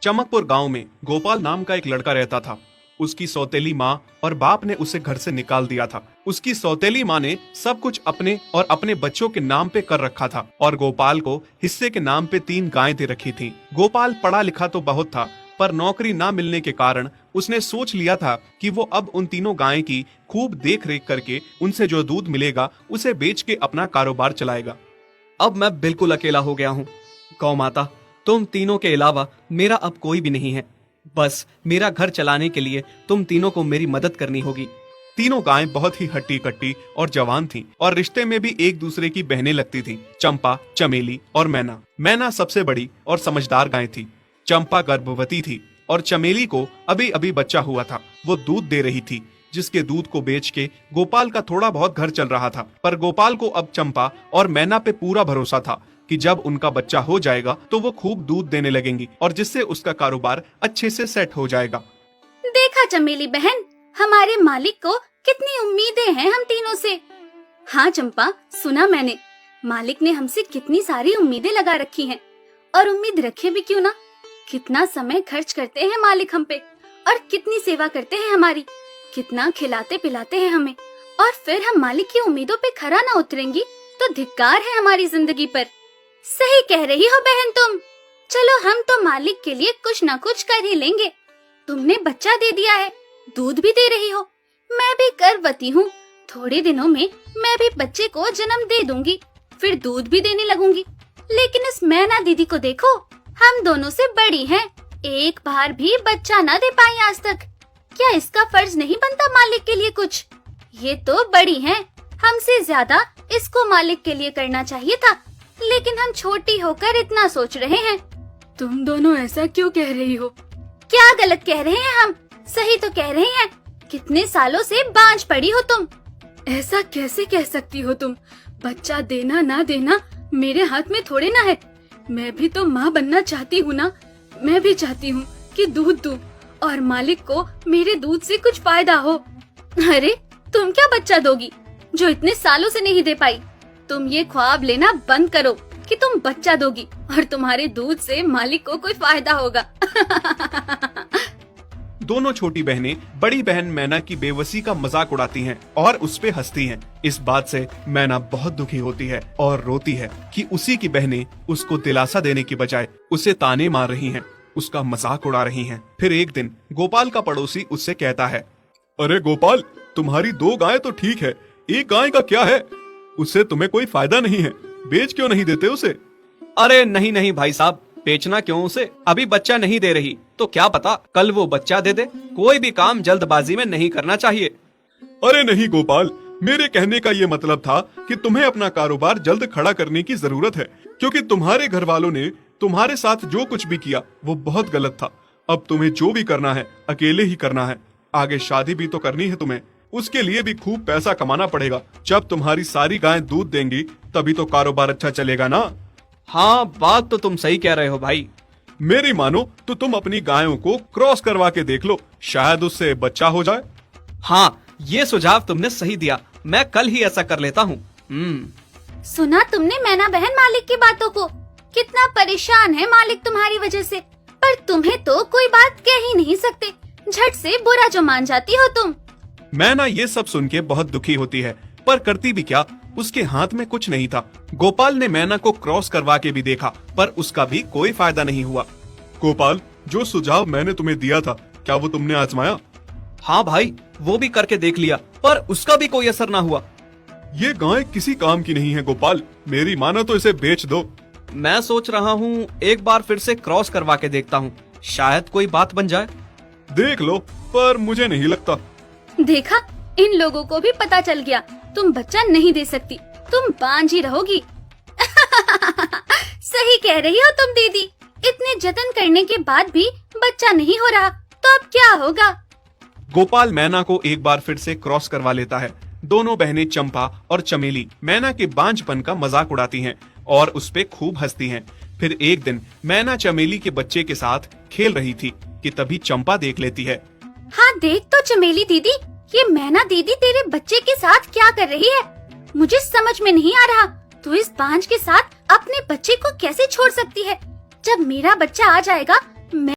चमकपुर गांव में गोपाल नाम का एक लड़का रहता था। उसकी सौतेली माँ और बाप ने उसे घर से निकाल दिया था। उसकी सौतेली माँ ने सब कुछ अपने और अपने बच्चों के नाम पे कर रखा था और गोपाल को हिस्से के नाम पे 3 गायें दे रखी थी। गोपाल पढ़ा लिखा तो बहुत था, पर नौकरी ना मिलने के कारण उसने सोच लिया था कि वो अब उन तीनों गायें की खूब देख रेख करके उनसे जो दूध मिलेगा उसे बेच के अपना कारोबार चलाएगा। अब मैं बिल्कुल अकेला हो गया हूँ। गौ माता, तुम तीनों के अलावा मेरा अब कोई भी नहीं है। बस मेरा घर चलाने के लिए तुम तीनों को मेरी मदद करनी होगी। तीनों गायें बहुत ही हट्टी कट्टी और जवान थीं और रिश्ते में भी एक दूसरे की बहनें लगती थीं। चंपा, चमेली और मैना। मैना सबसे बड़ी और समझदार गाय थी। चंपा गर्भवती थी और चमेली को अभी अभी बच्चा हुआ था। वो दूध दे रही थी, जिसके दूध को बेच के गोपाल का थोड़ा बहुत घर चल रहा था। पर गोपाल को अब चंपा और मैना पे पूरा भरोसा था कि जब उनका बच्चा हो जाएगा तो वो खूब दूध देने लगेंगी और जिससे उसका कारोबार अच्छे से सेट हो जाएगा। देखा चमेली बहन, हमारे मालिक को कितनी उम्मीदें हैं हम तीनों से। हाँ चंपा, सुना मैंने, मालिक ने हमसे कितनी सारी उम्मीदें लगा रखी हैं। और उम्मीद रखे भी क्यों ना, कितना समय खर्च करते हैं मालिक हम पे और कितनी सेवा करते हैं हमारी, कितना खिलाते पिलाते हैं हमें। और फिर हम मालिक की उम्मीदों पे खरा ना उतरेंगी तो धिक्कार है हमारी जिंदगी पर। सही कह रही हो बहन तुम। चलो हम तो मालिक के लिए कुछ ना कुछ कर ही लेंगे। तुमने बच्चा दे दिया है, दूध भी दे रही हो, मैं भी गर्भवती हूँ। थोड़े दिनों में मैं भी बच्चे को जन्म दे दूंगी, फिर दूध भी देने लगूंगी। लेकिन इस मैना दीदी को देखो, हम दोनों से बड़ी हैं, एक बार भी बच्चा ना दे पाई आज तक। क्या इसका फर्ज नहीं बनता मालिक के लिए कुछ? ये तो बड़ी हैं, हमसे ज्यादा इसको मालिक के लिए करना चाहिए था, लेकिन हम छोटी होकर इतना सोच रहे हैं। तुम दोनों ऐसा क्यों कह रही हो? क्या गलत कह रहे हैं हम? सही तो कह रहे हैं। कितने सालों से बांझ पड़ी हो तुम। ऐसा कैसे कह सकती हो तुम? बच्चा देना ना देना मेरे हाथ में थोड़े ना है। मैं भी तो माँ बनना चाहती हूँ ना। मैं भी चाहती हूँ कि दूध दूँ और मालिक को मेरे दूध से कुछ फायदा हो। अरे तुम क्या बच्चा दोगी जो इतने सालों से नहीं दे पाई? तुम ये ख्वाब लेना बंद करो कि तुम बच्चा दोगी और तुम्हारे दूध से मालिक को कोई फायदा होगा। दोनों छोटी बहनें बड़ी बहन मैना की बेबसी का मजाक उड़ाती हैं और उस पे हंसती हैं। इस बात से मैना बहुत दुखी होती है और रोती है कि उसी की बहनें उसको दिलासा देने की बजाय उसे ताने मार रही हैं, उसका मजाक उड़ा रही हैं। फिर एक दिन गोपाल का पड़ोसी उससे कहता है, अरे गोपाल, तुम्हारी 2 गायें तो ठीक है, एक गाय का क्या है? उससे तुम्हें कोई फायदा नहीं है, बेच क्यों नहीं देते उसे? अरे नहीं नहीं भाई साहब, बेचना क्यों उसे? अभी बच्चा नहीं दे रही तो क्या पता कल वो बच्चा दे दे। कोई भी काम जल्दबाजी में नहीं करना चाहिए। अरे नहीं गोपाल, मेरे कहने का ये मतलब था कि तुम्हें अपना कारोबार जल्द खड़ा करने की जरूरत है, क्योंकि तुम्हारे घर वालों ने तुम्हारे साथ जो कुछ भी किया वो बहुत गलत था। अब तुम्हें जो भी करना है अकेले ही करना है। आगे शादी भी तो करनी है तुम्हें, उसके लिए भी खूब पैसा कमाना पड़ेगा। जब तुम्हारी सारी गायें दूध देंगी तभी तो कारोबार अच्छा चलेगा ना। हाँ, बात तो तुम सही कह रहे हो भाई। मेरी मानो तो तुम अपनी गायों को क्रॉस करवा के देख लो, शायद उससे बच्चा हो जाए। हाँ, ये सुझाव तुमने सही दिया, मैं कल ही ऐसा कर लेता हूँ। सुना तुमने मैना बहन मालिक की बातों को? कितना परेशान है मालिक तुम्हारी वजह से, पर तुम्हें तो कोई बात कह ही नहीं सकते। झट से बुरा जो मान जाती हो तुम। मैना ये सब सुन के बहुत दुखी होती है, पर करती भी क्या, उसके हाथ में कुछ नहीं था। गोपाल ने मैना को क्रॉस करवा के भी देखा, पर उसका भी कोई फायदा नहीं हुआ। गोपाल, जो सुझाव मैंने तुम्हें दिया था, क्या वो तुमने आजमाया? हाँ भाई, वो भी करके देख लिया, पर उसका भी कोई असर ना हुआ। ये गाय किसी काम की नहीं है गोपाल, मेरी मानो तो इसे बेच दो। मैं सोच रहा हूँ एक बार फिर से क्रॉस करवा के देखता हूँ, शायद कोई बात बन जाए। देख लो, पर मुझे नहीं लगता। देखा, इन लोगों को भी पता चल गया, तुम बच्चा नहीं दे सकती, तुम बांझ ही रहोगी। सही कह रही हो तुम दीदी, इतने जतन करने के बाद भी बच्चा नहीं हो रहा तो अब क्या होगा? गोपाल मैना को एक बार फिर से क्रॉस करवा लेता है। दोनों बहनें चंपा और चमेली मैना के बांझपन का मजाक उड़ाती हैं और उस पे खूब हंसती हैं। फिर एक दिन मैना चमेली के बच्चे के साथ खेल रही थी कि तभी चंपा देख लेती है। हाँ देख तो चमेली दीदी, ये मैना दीदी तेरे बच्चे के साथ क्या कर रही है? मुझे समझ में नहीं आ रहा, तू इस बांझ के साथ अपने बच्चे को कैसे छोड़ सकती है? जब मेरा बच्चा आ जाएगा मैं